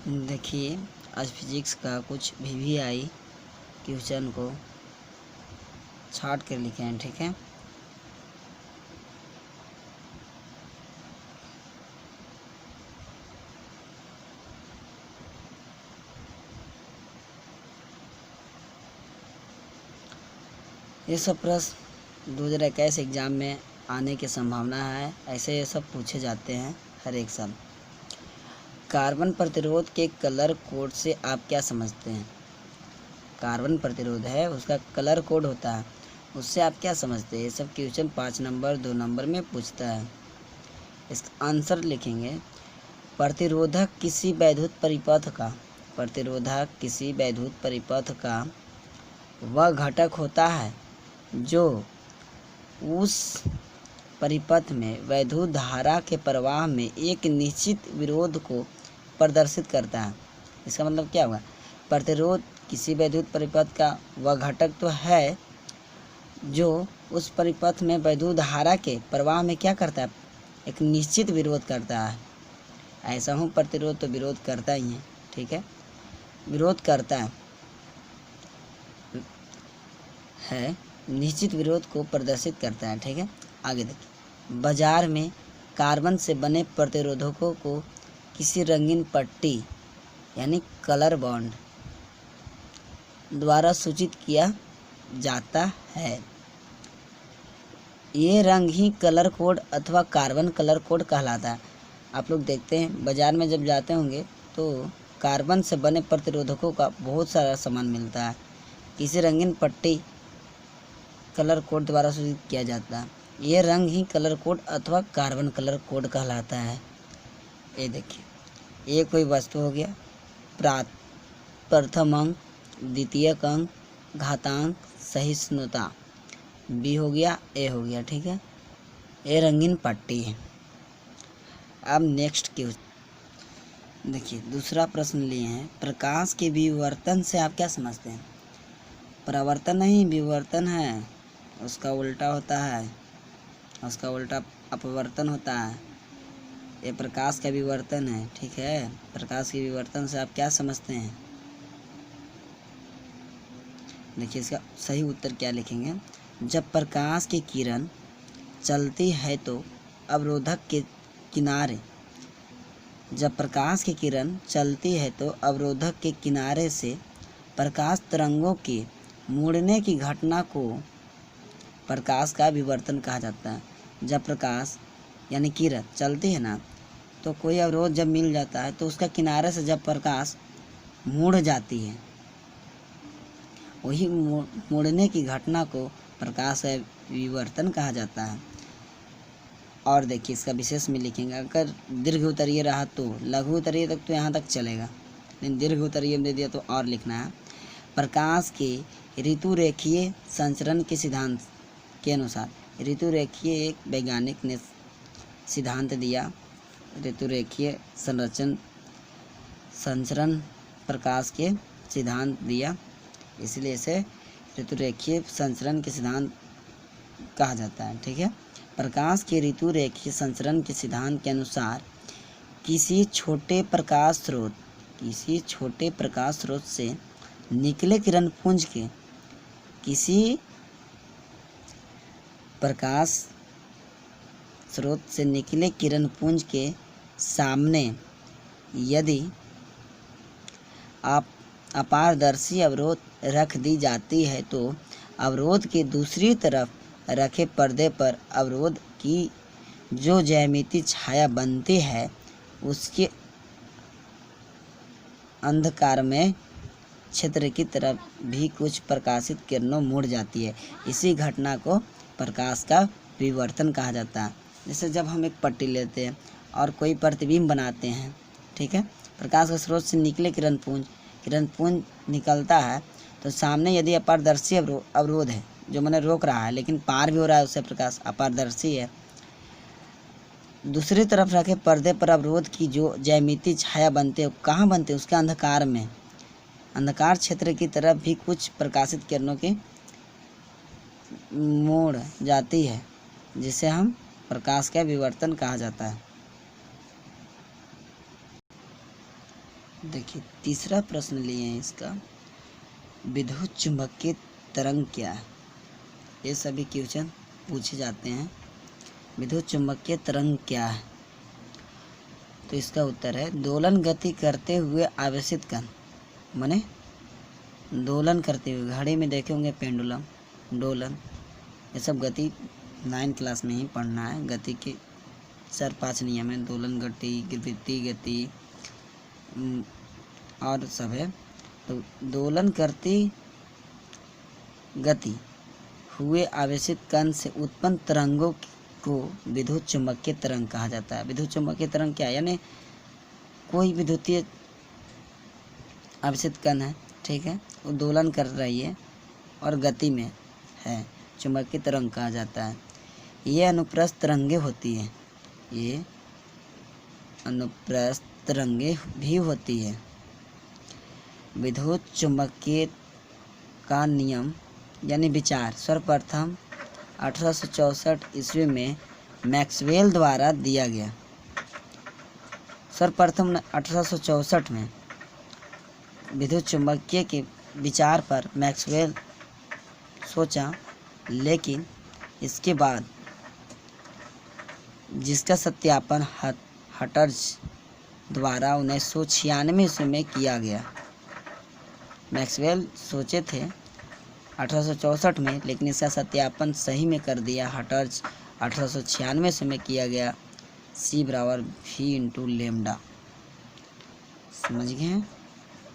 देखिए, आज फिजिक्स का कुछ VVI क्वेश्चन को छाट कर लिखे हैं। ठीक है, ये सब प्रश्न 2021 एग्ज़ाम में आने की संभावना है। ऐसे ये सब पूछे जाते हैं हर एक साल। कार्बन प्रतिरोध के कलर कोड से आप क्या समझते हैं? कार्बन प्रतिरोध है, उसका कलर कोड होता है, उससे आप क्या समझते हैं? ये सब क्वेश्चन 5 नंबर 2 नंबर में पूछता है। इसका आंसर लिखेंगे, प्रतिरोधक किसी वैद्युत परिपथ का, प्रतिरोधक किसी वैद्युत परिपथ का वह घटक होता है जो उस परिपथ में वैद्युत धारा के प्रवाह में एक निश्चित विरोध को प्रदर्शित करता है। इसका मतलब क्या हुआ? प्रतिरोध किसी वैद्युत परिपथ का वह घटक तो है जो उस परिपथ में वैद्युत धारा के प्रवाह में क्या करता है? एक निश्चित विरोध करता है। ऐसा हूँ, प्रतिरोध तो विरोध करता ही है। ठीक है, विरोध करता है, निश्चित विरोध को प्रदर्शित करता है। ठीक है, आगे देखिए, बाजार में कार्बन से बने प्रतिरोधकों को किसी रंगीन पट्टी यानी कलर बॉन्ड द्वारा सूचित किया जाता है। ये रंग ही कलर कोड अथवा कार्बन कलर कोड कहलाता है। आप लोग देखते हैं बाज़ार में जब जाते होंगे तो कार्बन से बने प्रतिरोधकों का बहुत सारा सामान मिलता है, किसी रंगीन पट्टी कलर कोड द्वारा सूचित किया जाता है। ये रंग ही कलर कोड अथवा कार्बन कलर कोड कहलाता है। ये देखिए, ये कोई वस्तु हो गया, प्रथम अंक, द्वितीयक अंक, घातांक, सहिष्णुता, बी हो गया, ए हो गया। ठीक है, ये रंगीन पट्टी है। अब नेक्स्ट क्वेश्चन देखिए, दूसरा प्रश्न लिए हैं, प्रकाश के विवर्तन से आप क्या समझते हैं? परावर्तन नहीं, विवर्तन है, उसका उल्टा होता है, उसका उल्टा अपवर्तन होता है। ये प्रकाश का विवर्तन है। ठीक है, प्रकाश के विवर्तन से आप क्या समझते हैं? देखिए, इसका सही उत्तर क्या लिखेंगे, जब प्रकाश की किरण चलती है तो अवरोधक के किनारे, जब प्रकाश की किरण चलती है तो अवरोधक के किनारे से प्रकाश तरंगों के मुड़ने की घटना को प्रकाश का विवर्तन कहा जाता है। जब प्रकाश यानी किरण चलती है ना, तो कोई अवरोध जब मिल जाता है तो उसका किनारे से जब प्रकाश मुड़ जाती है, वही मुड़ने की घटना को प्रकाश का विवर्तन कहा जाता है। और देखिए, इसका विशेष में लिखेंगे, अगर दीर्घ उत्तरीय रहा तो लघु उत्तरीय तक तो यहाँ तक चलेगा, लेकिन दीर्घ उत्तरीय में दे दिया तो और लिखना है। प्रकाश के ऋतु रेखीय संचरण के सिद्धांत के अनुसार, ऋतु रेखीय एक वैज्ञानिक ने सिद्धांत दिया, ऋतु रेखीय संचरण प्रकाश के सिद्धांत दिया, इसलिए इसे ऋतु रेखीय संचरण के सिद्धांत कहा जाता है। ठीक है, प्रकाश के ऋतु रेखीय संचरण के सिद्धांत के अनुसार किसी छोटे प्रकाश स्रोत से निकले किरण पुंज के, किसी प्रकाश स्रोत से निकले किरण पुंज के सामने यदि आप अपारदर्शी अवरोध रख दी जाती है तो अवरोध के दूसरी तरफ रखे पर्दे पर अवरोध की जो ज्यामितीय छाया बनती है उसके अंधकारमय क्षेत्र की तरफ भी कुछ प्रकाशित किरणों मुड़ जाती है। इसी घटना को प्रकाश का विवर्तन कहा जाता है। जैसे जब हम एक पट्टी लेते हैं और कोई प्रतिबिंब बनाते हैं, ठीक है, प्रकाश के स्रोत से निकले किरण पुंज निकलता है तो सामने यदि अपारदर्शी अवरोध है जो मैंने रोक रहा है लेकिन पार भी हो रहा है उससे प्रकाश, अपारदर्शी है, दूसरी तरफ रखे पर्दे पर अवरोध की जो ज्यामितीय छाया बनते हैं, कहाँ बनते हैं? उसके अंधकार में, अंधकार क्षेत्र की तरफ भी कुछ प्रकाशित किरणों की मोड़ जाती है, जिसे हम प्रकाश का विवर्तन कहा जाता है। देखिए तीसरा प्रश्न लिए हैं इसका, विद्युत चुम्बकीय तरंग क्या है। ये सभी क्वेश्चन पूछे जाते हैं। विद्युत चुम्बकीय तरंग क्या है, तो इसका उत्तर है दोलन गति करते हुए आवेशित कण। माने दोलन करते हुए, घड़ी में देखे होंगे पेंडुलम, दोलन, ये सब गति 9 क्लास में ही पढ़ना है। गति के 4-5 नियम है, दोलन गति, गिरती गति और सब है। तो दोलन करती गति हुए आवेशित कण से उत्पन्न तरंगों को विद्युत चुम्बकीय तरंग कहा जाता है। विद्युत चुम्बकीय तरंग क्या है, यानी कोई विद्युतीय आवेशित कण है, ठीक है, वो दोलन कर रही है और गति में है, चुम्बकीय तरंग कहा जाता है। ये अनुप्रस्थ तरंगे होती हैं, ये अनुप्रस्थ तरंगे भी होती है। विद्युत चुम्बकीय का नियम यानी विचार सर्वप्रथम 1864 ईस्वी में मैक्सवेल द्वारा दिया गया। सर्वप्रथम 1864 में विद्युत चुम्बकीय के विचार पर मैक्सवेल सोचा, लेकिन इसके बाद जिसका सत्यापन हटर्ज द्वारा 1996 ईस्वी में किया गया। मैक्सवेल सोचे थे 1864 में, लेकिन इसका सत्यापन सही में कर दिया हटर्ज 1896 ईस्वी में किया गया। C = V × lambda. समझ गए हैं।